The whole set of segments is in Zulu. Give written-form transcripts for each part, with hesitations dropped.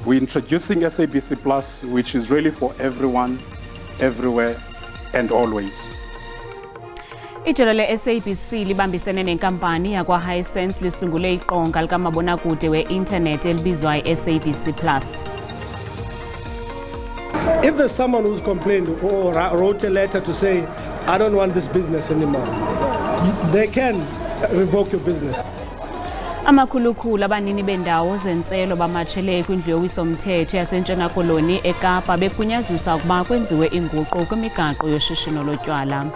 We're introducing SABC Plus, which is really for everyone, everywhere, and always. Ijelo le-SABC libambisene nenkampani yakwa-Hisense lisungule iqonga likamabonakude we-internet elibizwa i-SABC Plus. If there's someone who's complained or wrote a letter to say, I don't want this business anymore, they can revoke your business. Amakhulukhulu abanini bendawo ZENTSELO bamatshele kwindlu yowiso-mthetho yaseNtshona Koloni eKapa begunyazisa ukuba kwenziwe inguqu kwimigaqo yoshishino lotywala.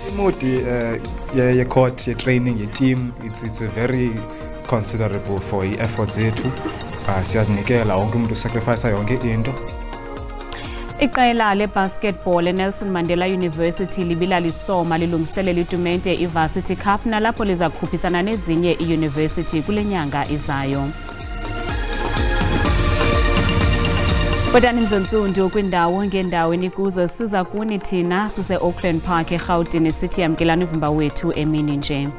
Imodi ye-court ye-training ye-team it's a very considerable for i-efforts zethu. Siyazinikela wonke umuntu sacrifice yonke into. Iqela le-basketball eNelson Mandela University libila lisoma lilungiselela itumente i-Varsity Cup nalapho liza kukhuphisana nezinye i-university kule nyanga izayo. Botani Mzonsundu kwindawo ngendawo enikuzo siza kuni thina sise-Auckland Park eGauteng sithi yamkelani uvimba wethu emini nje.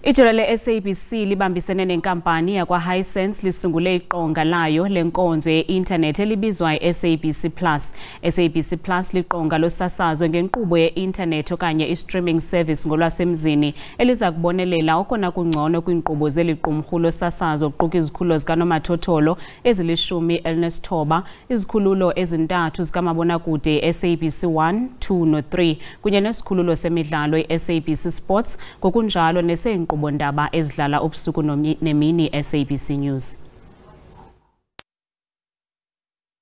Ijelo le-SABC libambisene nenkampani yakwa-Hisense lisungule iqonga layo lenkonzo ye-internet elibizwa i-SABC Plus. SABC Plus liqonga losasazo ngenkqubo ye-internet okanye i-streaming service ngolwasemzini eliza kubonelela okona kungcono kwiinkqubo zeliqumrhu losasazo kuquka izikhululo zikanomathotholo ezili-19, izikhululo ezintathu zikamabonakude SABC 1, 2 no-3 kunye nesikhululo semidlalo i-SABC Sports ngokunjalo neseenkqubo ndaba ezidlala ubusuku nemini SABC News.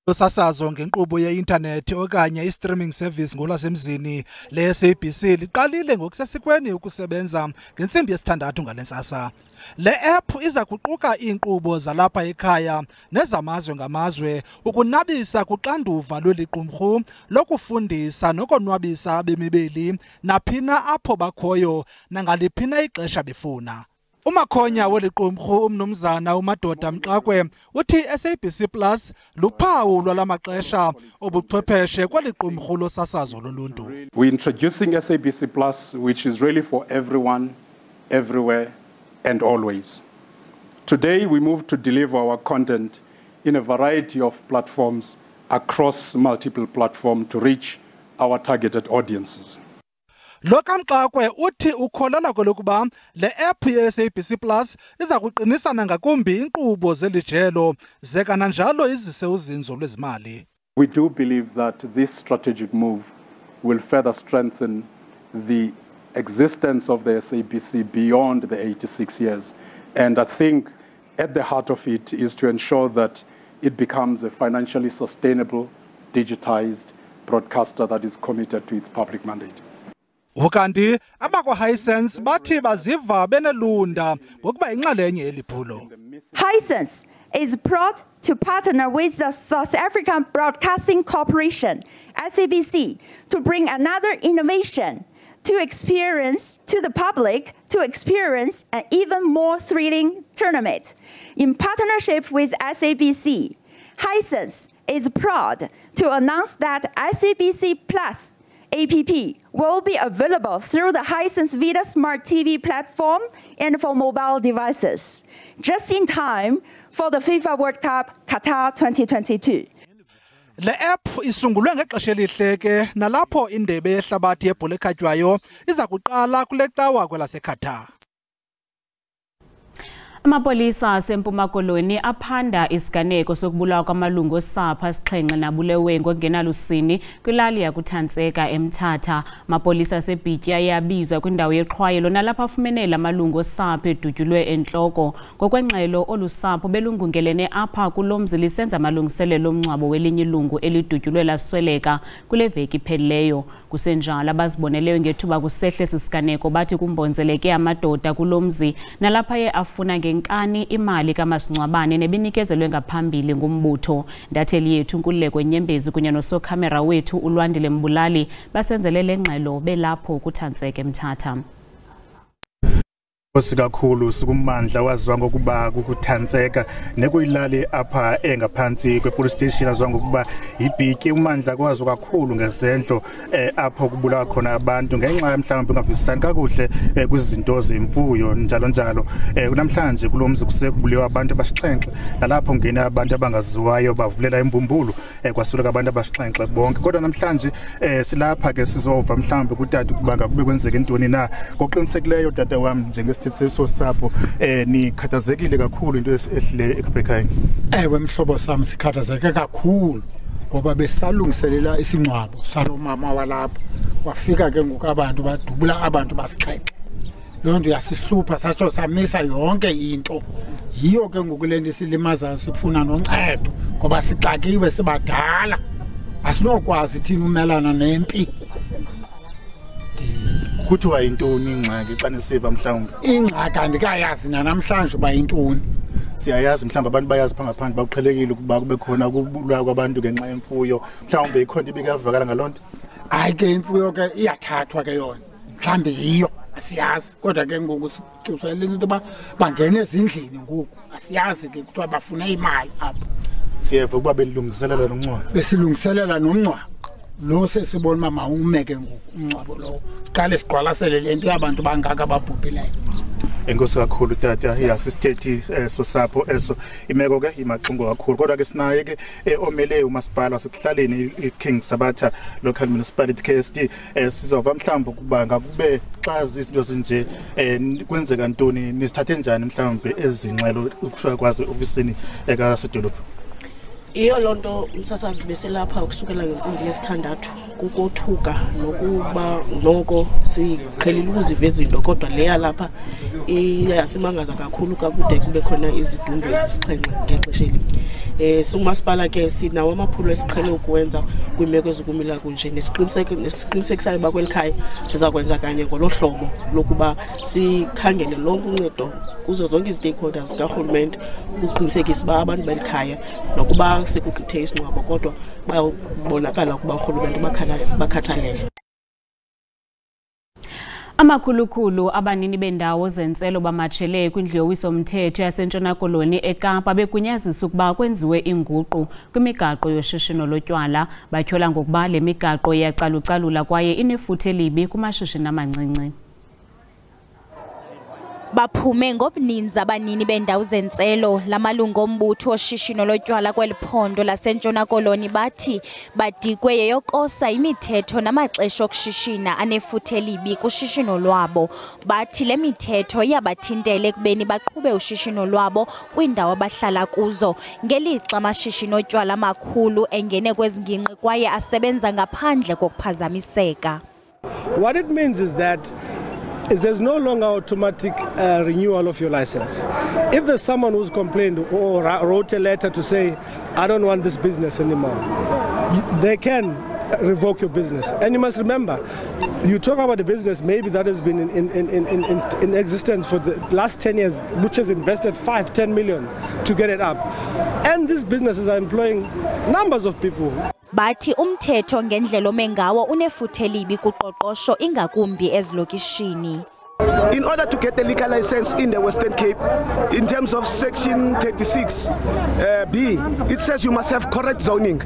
Losasazo ngenkqubo ye-internet okanye i-streaming service ngolwasemzini le-SABC liqalile ngokusesikweni ukusebenza ngentsimbi yesithandathu ngalentsasa. Le app iza kuquka iinkqubo zalapha ekhaya nezamazwe ngamazwe ukunabisa kuxanduva lweliqumrhu lokufundisa nokonwabisa abemibeli naphina apho bakhoyo nangaliphina ixesha befuna. Umakhonya weliqumrhu umnumzana uMadoda Mxakwe uthi SABC Plus luphawu lwalamaxesha obuchwepheshe kweliqumrhu losasazo loluntu. We're introducing SABC Plus, which is really for everyone, everywhere, and always. Today, we move to deliver our content in a variety of platforms across multiple platforms to reach our targeted audiences. Lokamxakwe uthi ukholelwa kwelokuba le app ye-SABC Plus iza kuqinisana ngakumbi inkqubo zelijelo zekananjalo izise uzinzo lwezimali. We do believe that this strategic move will further strengthen the existence of the SABC beyond the 86 years. And I think at the heart of it is to ensure that it becomes a financially sustainable, digitized broadcaster that is committed to its public mandate. Ukanti abakwa-Hisense bathi baziva benelunda ngokuba inxalenye eliphulo. Hisense is proud to partner with the South African Broadcasting Corporation, SABC, to bring another innovation to experience to the public to experience an even more thrilling tournament. In partnership with SABC, Hisense is proud to announce that SABC Plus APP will be available through the Hisense Vita Smart TV platform and for mobile devices, just in time for the FIFA World Cup Qatar 2022. Le app isungulwe ngexesha elihle ke nalapho indebe yehlabathi yebhola ekhatywayo iza kuqala kule cawa kwelaseQatar. Amapolisa aseMpuma Koloni aphanda isiganeko sokubulawa kwamalungu osapho asixhenxe nabulewe ngokungenalusini kwilali yakuthantseka eMthatha. Amapolisa aseBhitya yabizwa kwindawo yeqhwayelo nalapho afumenela amalungu osapho edutyulwe entloko. Ngokwengxelo olusapho belungungelene apha kulomzi lisenza amalungiselelo omngcwabo welinye ilungu elidutyulwe lasweleka kule veki iphelileyo. Kusenjalo abaziboneleyo ngethuba kusehle sisiganeko bathi kumbonzeleke amadoda kulomzi nalapha ye afuna ngenkani imali kamasingcwabane nebinikezelwe ngaphambili ngumbutho. Ndatheli yethu Nkululeko Nyembezi kunye nosokhamera wethu uLwandile Mbulali basenzele le ngxelo belapho kuthantseke eMthatha. Osikakhulu sikumandla waziwa ngokuba kukuthantseka nekuyilali apha engaphansi kwepolice station aziwa ngokuba ibhiki umandla kwazi kakhulu ngezendlo apho kubulawa khona abantu ngenxa mhlawumbe ungavisisani kakuhle kwizinto zemfuyo njalo njalo. Namhlanje kulomzi kusekubuliwa abantu abasixhenxe nalapho ngena abantu abangaziwayo bavulela imbumbulu kwasuka abantu abasixhenxe bonke. Kodwa namhlanje silapha ke sizova mhlawumbe kutata ukuba ngakube kwenzeke intoni na ngoqinisekileyo tata wami njengesithetho sapho nikhathazekile kakhulu into ehlile ekhaya. Ewe mhlobo sami sikhathazeke kakhulu ngoba besalungiselela isingcwabo salo mama walapha wafika ke ngoku abantu badubula abantu basixhenxe. Lo nto yasihlupha saso samisa yonke into. Yiyo ke ngoku le nto silimaza sifuna noncedo ngoba sixakiwe sibadala asinokwazi thina umelana nempi. Kuthiwa intoni ingxaki xa nisiva mhlawumbe? Ingxaki andikayazi namhlanje ba intoni. Siyayazi mhlawumbe abantu bayazi phangaphandle baqhelekile ukuba kube khona ukubulawa kwabantu ngenxa yemfuyo. Mhlawumbe ikhona ibikavakala ngalonto. Hayi ke imfuyo ke iyathathwa ke yona. Mhlawumbe yiyo asiyazi kodwa ke ngoku siqhubele into bangene ezindlini ngoku. Asiyazi ke kuthiwa bafuna imali apha. Siyeva ukuba belungiselela nomncwabo. Besilungiselela nomncwabo. Lo sesibona mama umeke ngoku umncwabo lo. Siqale siqwalasele lento yabantu bangaka ababhubhileyo. Enkosi kakhulu tata yasisithethi sosapho eso imeko ke imaxungu kakhulu kodwa ke sinaye ke omele umasipala wasekuhlaleni iKing Sabatha Local Municipality KSD sizova mhlawumbe ukuba ngakube xa izinto zinje kwenzeka ntoni nisithathe njani mhlawumbe ezingxelo ukushaya kwazi ofisini ekasedolophu. Iyo lonto umsasazi beselapha ukusukela ngensimbi yesithandathu kukothuka nokuba noko siqhelile ukuziva izinto kodwa leya lapha iyasimangaza kakhulu kakude kube khona izidumbu ezisixhenxe ngexesha elinye. Singumasipala ke sinawo amaphulo esiqhele ukwenza kwimeko ezikumila kunje nesiqinisekisayo bakwelikhaya sizakwenza kanye ngolohlobo lokuba sikhangele lonke uncedo kuzo zonke istakeholders karhulumente ukuqinisekisa uba abantu belikhaya nokuba sekugqithe isingcwabo kodwa bayabonakala ukuba urhulumente bakhathalele. Amakhulukhulu abanini bendawo ZENTSELO bamatshele kwindlu yowiso-mthetho yaseNtshona Koloni eKapa bekunyazisa ukuba kwenziwe inguqu kwimigaqo yoshishino lotywala. Batyhola ngokuba le migaqo iyacalucalula kwaye inefuthe elibi kumashishini amancinci. Baphume ngobuninzi abanini bendawo ZENTSELO lamalungu ombutho oshishino lotywala kweliphondo laseNtshona Koloni bathi badikwe yeyokosa imithetho namaxesha okushishina anefuthe elibi kushishino lwabo. Bathi le mithetho yabathintela ekubeni baqhube ushishino lwabo kwiindawo abahlala kuzo ngelixa amashishino otywala amakhulu engene kwezingingqi kwaye asebenza ngaphandle kokuphazamiseka. What it means is that there's no longer automatic renewal of your license. If there's someone who's complained or wrote a letter to say, I don't want this business anymore, they can revoke your business. And you must remember, you talk about a business maybe that has been in existence for the last 10 years, which has invested 5-10 million to get it up. And these businesses are employing numbers of people. Bathi umthetho ngendlela omengawo unefuthe elibi kuqoqosho ingakumbi ezilokishini. In order to get a liquor license in the Western Cape, in terms of section 36B, it says you must have correct zoning.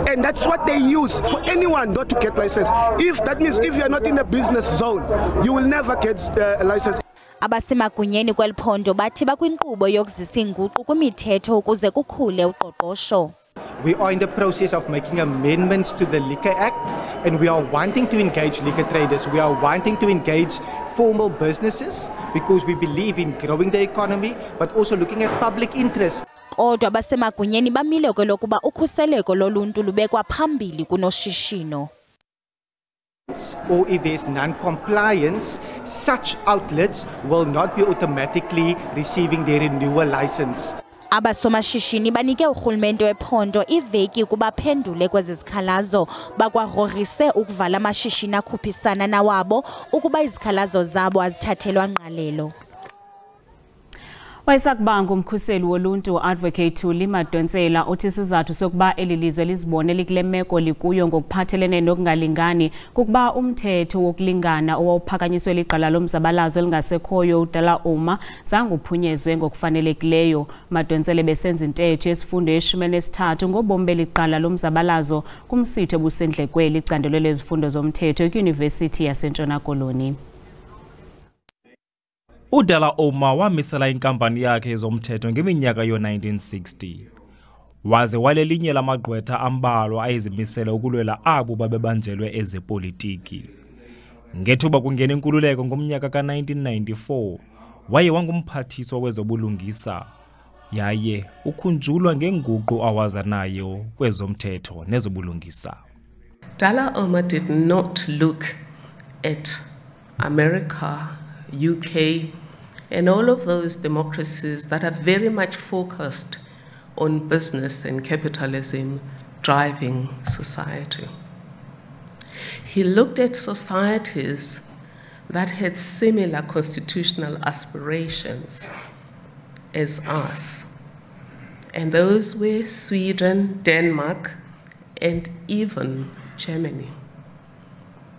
And that's what they use for anyone not to get license. If that means if you are not in a business zone, you will never get a license. Abasemagunyeni kweliphondo bathi bakwinkqubo yokuzisa inguqu kwimithetho ukuze kukhule uqoqosho. We are in the process of making amendments to the Liquor Act, and we are wanting to engage liquor traders. We are wanting to engage formal businesses because we believe in growing the economy, but also looking at public interest. Kodwa basemagunyeni bamile kwelokuba ukhuseleko loluntu lubekwa phambili kunoshishino. Or if there's non-compliance, such outlets will not be automatically receiving their renewal license. Abasomashishini banike urhulumente wephondo iveki ukuba phendule kwezi zikhalazo. Bakwagrogrise ukuvala amashishini akhuphisana nawabo ukuba izikhalazo zabo azithathelwa ngqalelo. Wayesakubanga umkhuseli woluntu advocate Limadonsela uthi sizathu sokuba elilizwe lizibone likule meko likuyo ngokuphathelene nokungalingani kukuba umthetho wokulingana owawuphakanyiswe liqala lomzabalazo elingasekhoyo udala uma zange uphunyezwe ngokufanelekileyo. Madonsela besenza intetho yesifundo ye-13 ngobomi beliqala lomzabalazo kumsitho obusendlekweni icandelo lezifundo zomthetho eYunivesithi yaseNtshona Koloni. Udala Oma wamisela inkampani yakhe yezomthetho ngeminyaka yo-1960. Waze walelinye lamagqwetha ambalwa ayizimisela ukulwela abo babebanjelwe ezepolitiki. Ngethuba kungena inkululeko ngomnyaka ka-1994, waye wangumphathiswa wezobulungisa. Yaye ukhunjulwa ngenguqu awaza nayo kwezomthetho nezobulungisa. Dala Oma did not look at America, UK, and all of those democracies that are very much focused on business and capitalism driving society. He looked at societies that had similar constitutional aspirations as us. And those were Sweden, Denmark, and even Germany.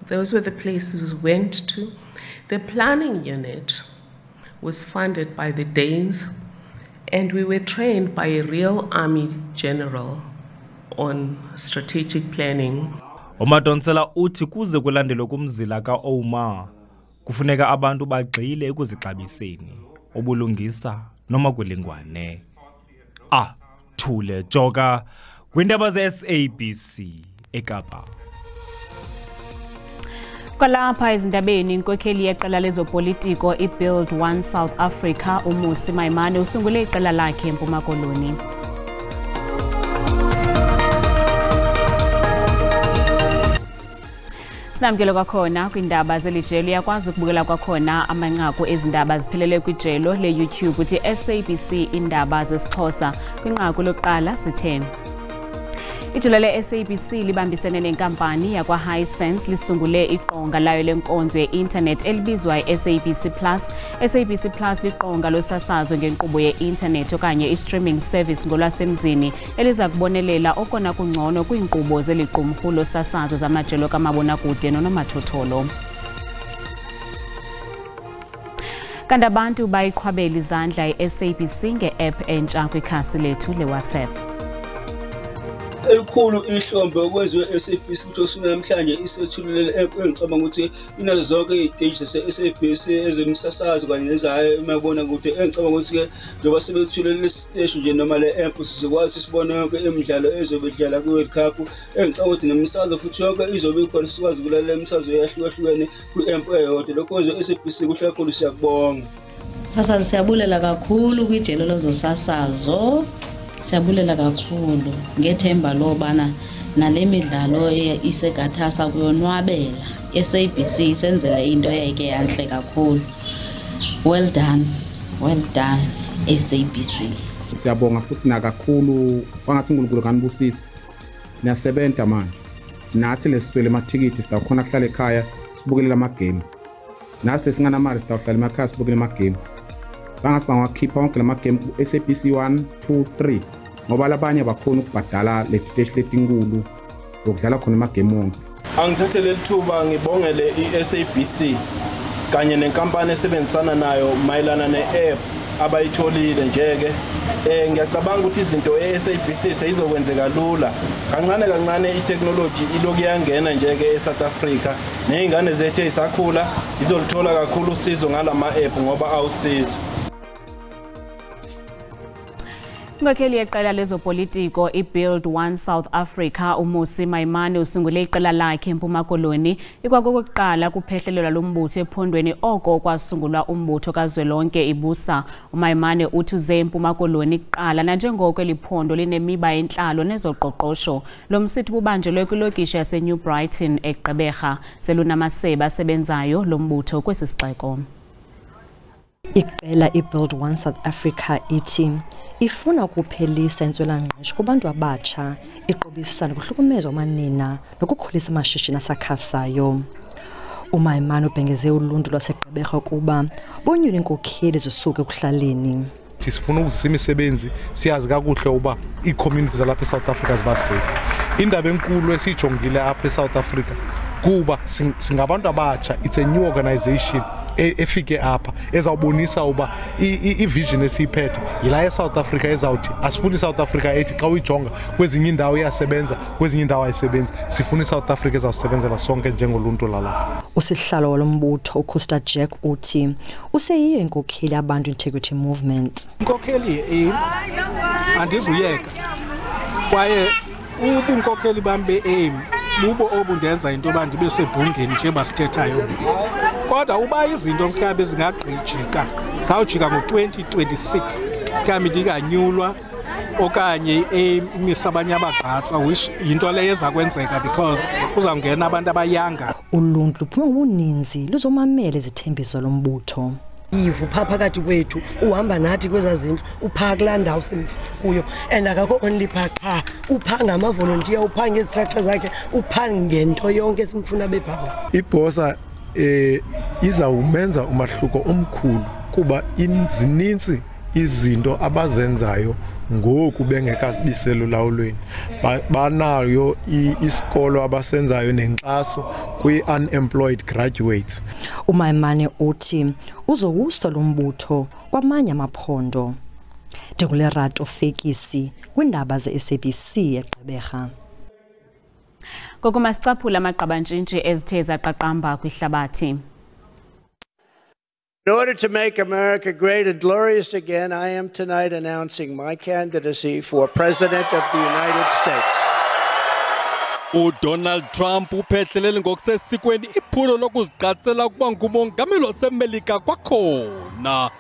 Those were the places we went to. The planning unit was funded by the Danes, and we were trained by a real army general on strategic planning. Umadonsela uthi kuze kulandelwe kumzila ka-OMAR kufuneka abantu bagxile ekuzixabiseni, obulungisa noma kulingwane. Thule Joka kwindaba ze-SABC eKapa. Kwalapha ezindabeni inkokheli yeqela lezopolitiko iBuild One South Africa UMAIMANE usungule iqela lakhe eMpuma Koloni. Sinamkelo kwakhona kwindaba zelijelo yakwazi ukubukela kwakhona amanqaku ezindaba ziphelele kwijelo le-YouTube uthi SABC Iindaba zesiXhosa kwinqaku lokuqala sithe ijelo le-SABC libambisene nenkampani yakwa-Hisense lisungule iqonga layo lenkonzo ye-internet elibizwa i-SABC Plus. SABC Plus liqonga losasazo ngenkqubo ye-internet okanye i-streaming service ngolwasemzini eliza kubonelela okona kungcono kwiinkqubo zeliqumrhu losasazo zamajelo kamabonakude nonomathotholo. Kanti abantu bayiqhwabela izandla i-SABC nge-app entsha kwikhasi lethu le-WhatsApp. Elikhulu ihlombe okwenziwe SABC ukuthi namhlanje isethulule le-app engicabanga ukuthi inazo zonke iy'teji zase-SABC ezemsasazo kanye nezayo emabonakude engicabanga ukuthi-ke njengoba sebethulele lesi siteshi nje noma le-app sizokwazi sibone yonke imidlalo ezobe idlala kwi-World Cup engicabanga ukuthi nemsakazo futhi yonke izobe ikhona sikwazi ukulalela imsakazo eyahlukahlukene kwi-app eyodwa. Lokho kwenziwe SABC kuhle kakhulu, siyakubonga. Sasazo siyabulela kakhulu kwijelo lezosasazo. Siyabulela kakhulu ngethemba lobana nale midlalo isegathasa kuyonwabela. SABC isenzela into eyayike yanhle kakhulu. Well done SABC. Siyabonga futhi nakakhulu wangathi uNkulunkulu kanibusise. Niyasebenza manje. Nathi lesiswele amathikithi sizakhona kuhlala ekhaya sibukelela amagame. Nathi singana mali sizahlala emakhaya sibukelela amagame. Bangakhipha wonke lamagame ku-SABC 1, 2, 3 ngoba labanye bakhona ukubhadala lesiteshi letinkulu lokudlala khona amagame wonke. Angithathe leli thuba ngibongele i-SABC kanye nenkampani esebenzisana nayo mayelana ne-app abayitholile njeke. Ngiyacabanga ukuthi izinto e-SABC seyizokwenzeka lula. Kancane i-technology iloku yangena njeke eSouth Africa. Nezingane zethu ezisakhula izolithola kakhulu usizo ngalama-app ngoba awusizo. Inkokheli yeqela lezopolitiko iBuild One South Africa UMAIMANE usungule iqela lakhe eMpuma Koloni ikwakokuqala kuphehlelelwa lombutho ephondweni oko kwasungulwa umbutho kazwelonke ibusa. UMAIMANE uthi uze eMpuma Koloni kuqala nanjengoko eliphondo linemiba yenhlalo nezoqoqosho. Lo msitho ubanjelwe kwilokishi yaseNew Brighton eGqeberha selunamasebe asebenzayo lombutho kwesisixeko. Iqela iBuild One South Africa ithi ifuna ukuphelisa intswelangqesho kubantu abatsha, iqobisana kuhlukumeza amanina nokukhulisa amashishini asakhasayo. UMAIMANE ubhengeze uluntu lwaseGqeberha kuba bonyule inkokheli zisuke ekuhlaleni. ukuthi sifuna ukuzisa imisebenzi siyazi kakuhle uba i-communities lapha eSouth Africa ziba safe. Indaba enkulu esijongile apha eSouth Africa kuba singabantu abatsha, it's a new organization efike apha ezawubonisa uba i-vision esiyiphethe yila eSouth Africa ezawuthi asifuni iSouth Africa ethi xa uyijonga kwezinye indawo iyasebenza kwezinye indawo ayisebenzi, sifuna iSouth Africa ezawusebenzela sonke njengoluntu lalapha. Usihlalo walombutho uCosta Jack uthi useyiyo inkokheli abantu integrity movement. Inkokheli andizuyeka kwaye ubunkokheli bambe aim bubo obundenza into bandi besebhungeni nje basithethayo. Kodwa uba izinto mhlawumbe zingagqijika zawujika ngo-2026 mhlawumbe ndinganyulwa okanye imisabanye abagqatswa which yinto leyo eza kwenzeka because kuzawungena abantu abayanga. Uluntu luphuma ngobuninzi luzomamela izithembiso lombutho. Ivu pha phakathi kwethu uhamba nathi kwezazindlu upha kulaa ndawo kuyo and akakho only pha qha upha ngamavolontiya upha ngezitractor zakhe upha ngento yonke simfuna bephanga. Ibhosa izawumenza umahluko omkhulu kuba zininzi izinto abazenzayo ngoku bengekabisela ulawulweni. Banayo isikolo abasenzayo nenkxaso kwi-unemployed graduates. UMAIMANE uthi uzowusa lombutho kwamanye amaphondo. Ndingulerato Fekisi kwiindaba ze-SABC eGqeberha. Koko masicaphula amaqabantshintshi ezithe zaqaqamba kwihlabathi. In order to make America great and glorious again, I am tonight announcing my candidacy for President of the United States. Donald Trump uphethelele ngokusesikweni iphulo lokuziqatsela ukuba ngumongameli waseMelika kwakhona.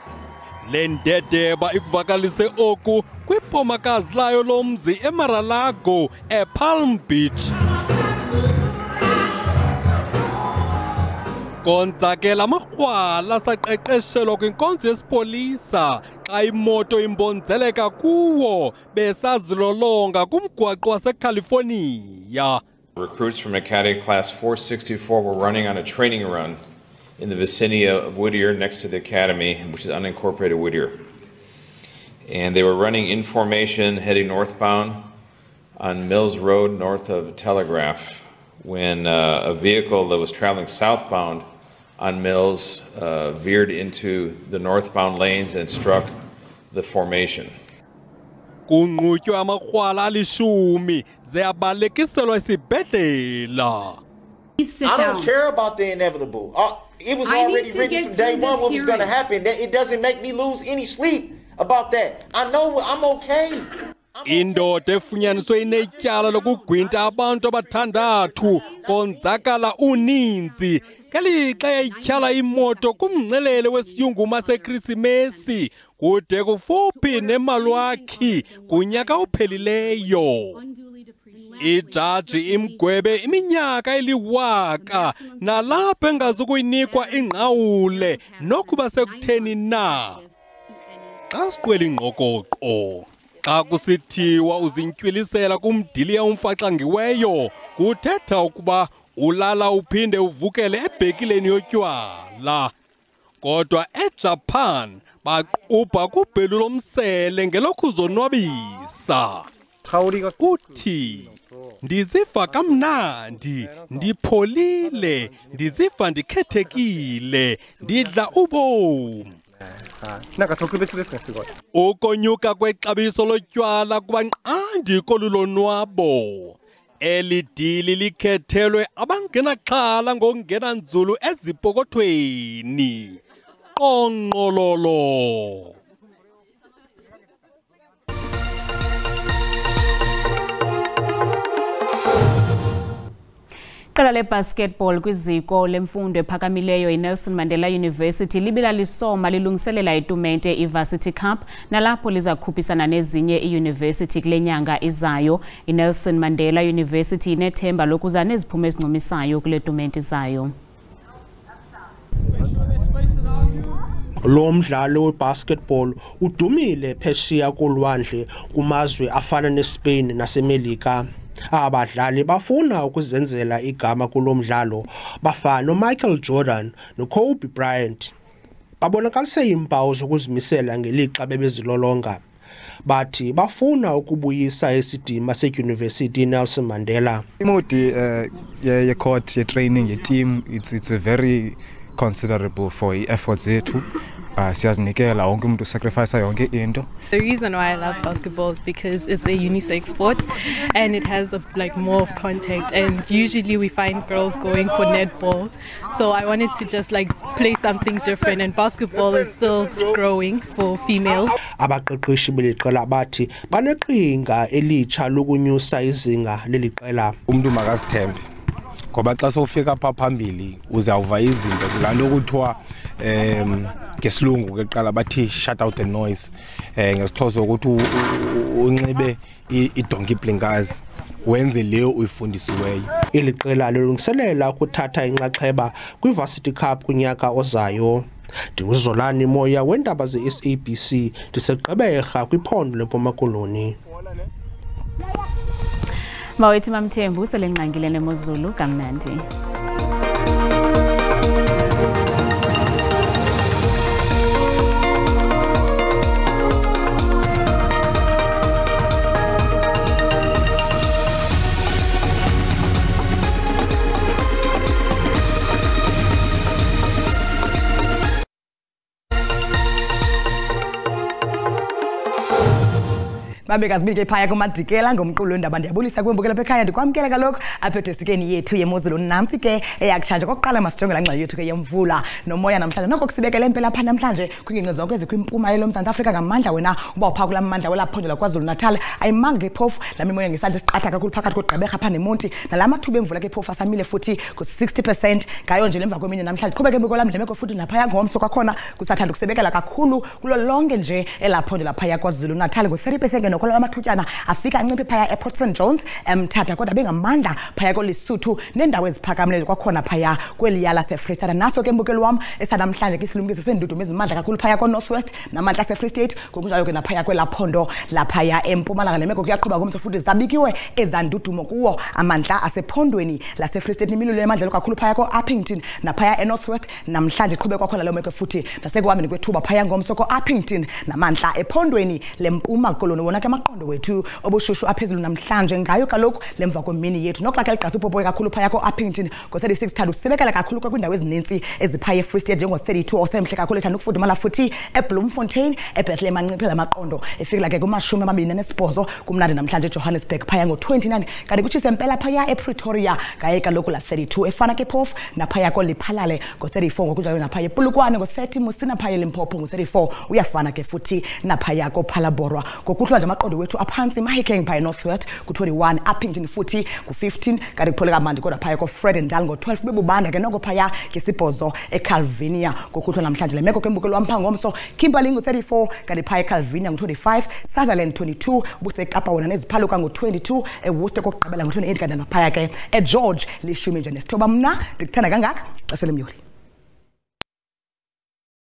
Le ndedeba ikuvakalise oku kwipomakazi layo lomzi eMar-a-Lago ePalm Beach. Konzakela amakrwala saqeqeshelwa kwinkonzo yesipolisa xa imoto imbonzeleka kuwo besazilolonga kumgwaqo waseCalifornia. Recruits from Academy Class 464 were running on a training run in the vicinity of Whittier next to the Academy, which is unincorporated Whittier. And they were running in formation heading northbound on Mills Road north of Telegraph when a vehicle that was traveling southbound on Mills veered into the northbound lanes and struck the formation. Kunqutywa amakrwala alishumi ziyabalekiselwa isibhedlela. I don't care about the inevitable. It was already written from day one what was going to happen. It doesn't make me lose any sleep about that. I know I'm okay. Indoda efunyaniswe inetyala lokugwinta abantu abathandathu konzakala uninzi ngelixa ityhala imoto kumngcelele wesiyunguma seKrisimesi kude kufuphi neMalwakhi kunyaka uphelileyo. Ijaji imgwebe iminyaka eliwaka nalapho engazukuyinikwa ingqawule nokuba sekutheni na. Xa siqwela ingqokoqo xa kusithiwa uzintyilisela kumdiliya umfaxangiweyo kuthetha ukuba ulala uphinde uvukele ebhekileni yotywala. Kodwa eJapan baqubha kubhelu lomsele ngelokuzonwabisa. Uthi ndiziva kamnandi, ndipholile, ndiziva ndikhethekile, ndidla ubomi. Ukonyuka kwexabiso lotywala kubanqandi kolulonwabo. Eli dili likhethelwe abangenaxhala ngokungena nzulu ezipokothweni. Qonqololo. Iqela le-basketball kwiziko lemfundo ephakamileyo iNelson Mandela University libila lisoma lilungiselela itumente iVarsity Cup nalapho liza kukhuphisana nezinye iiyunivesithi kule nyanga izayo. iNelson Mandela University inethemba lokuza neziphumo ezincomisayo kule tumente zayo. Lo mdlalo webasketball udumile phesheya kolwandle kumazwe afana neSpain naseMelika. Abadlali bafuna ukuzenzela igama kulo mdlalo bafana noMichael Jordan noKobe Bryant. babonakalise iimpawu zokuzimisela ngelixa bebezilolonga. Bathi bafuna ukubuyisa isidima sedyunivesithi Nelson Mandela. Imodi ye-court ye-training ye-team it's a very considerable for efforts zethu. Siyazinikela wonke umuntu sacrifice yonke into. The reason why I love basketball is because it's a unisex sport and it has more of contact, and usually we find girls going for netball, so I wanted to just play something different, and basketball is still growing for females. Abaqeqeshi beliqela bathi baneqhinga elitsha lokunyusa izinga leliqela. Umuntu makazithembe ngoba xa sowufika pha phambili uzawuva izinto kulanto kuthiwa ngesilungu keqala bathi shut out the noise, ngesixhosa ukuthi unxibe i-donkey blinkers wenze leyo uyifundisiweyo. Iliqela lilungiselela ukuthatha inxaxheba kwi-Varsity Cup kunyaka ozayo. Ndinguzolani Moya weendaba ze-SABC ndiseGqeberha kwiphondo leMpuma Koloni. Mawethu Mamthembu selengqangile nemozulu kamnandi. Babekazibike phaya kumadikela ngomqulo wendaba ndiyabulisa kwembukela ekhaya ndikwamkela kaloku aphethe sikeni yethu yemozulu namsi ke eyakutshanje kokuqala masijonge la ngxelo yethu ke yemvula nomoya namhlanje noko kusibekele impela pha namhlanje kwingingqi zonke ezikwimpuma yeloMzantsi Afrika ngamandla wena uba upha kula mmandla welaphondo lakwaZulu Natal ayimanga ngephofu la mimoya ngesandla siqatha kakhulu phakathi koGqeberha pha neMonti nalamathuba emvula ke phofu asamile futhi ku-60% ngayo nje lemva kwemini namhlanje qhubeke imbiko lam ndlemeko futhi naphaya ngomso kwakhona kusathanda ukusebekela kakhulu kulo lonke nje elaphondo laphaya kwaZulu Natal ngo-30% nokho amathutyana afika anciphe phaya ePort St John's emthatha kodwa bengamandla phaya koLesotho nendawo eziphakamileyo kwakhona phaya kweliyala seFreystata naso ke mbukeli wam esanamhlanje kisilumkiso sendudumo ezimandla kakhulu phaya koNorthwest namantla seFree State ngokunjalo ke naphaya kwelaphondo laphaya eMpumalanga lemeko kuyaqhuba ngomso futhi zabikiwe ezandudumo kuwo amandla asephondweni laseFree State nemilulo yamandla kakhulu phaya koUppington naphaya eNorthwest namhlanje qhube kwakhona leyo meko futhi nasekuhambeni kwethuba phaya ngomso koUppington namantla ephondweni leMpuma Koloni wona ke maqondo wethu obushushu aphezulu namhlanje ngayo kaloku lemva kwemini yethu nokuxaka ligqasa upopo kakhulu phaya koUppington ngo-36 thanda usibekela kakhulu kwindawo ezininzi eziphaya eFree State njengo-32 osemhle kakhulu ethanda ukufudumala futhi eBloemfontein eBethlehem anciphela amaqondo efikela ke ku-28 kumnandi namhlanje eJohannesburg phaya ngo-29 kanti kutshise impela phaya ePretoria ngaye kaloku la-32 efana ke phofu naphaya koLiphalale ngo-34 ngokunjalo naphaya ePolokwane ngo-30 Musina phaya eLimpopo ngo-34 uyafana ke futhi naphaya koPhalaborwa ngokuhlwa nje amaqondo wethu aphansi Mahikeng phaya eNorthwest ku-21 Uppington futhi ku-15 kanti kupholeka mandi kodwa phaya koFredendal ngo-12 bebubanda ke noko phaya ngesibhozo eCalvinia ngokuhlwa namhlanje le meko ke mbukelo wampha ngomso Kimberley ngo-34 kanti phaya eCalvinia ngo-25 Sutherland 22 busekapa wona neziphaluka ngo-22 eWorcester kokugqibela ngo-28 kanti naphaya ke eGeorge lishumi nje nesithoba mna ndikuthanda kangaka xesele myoli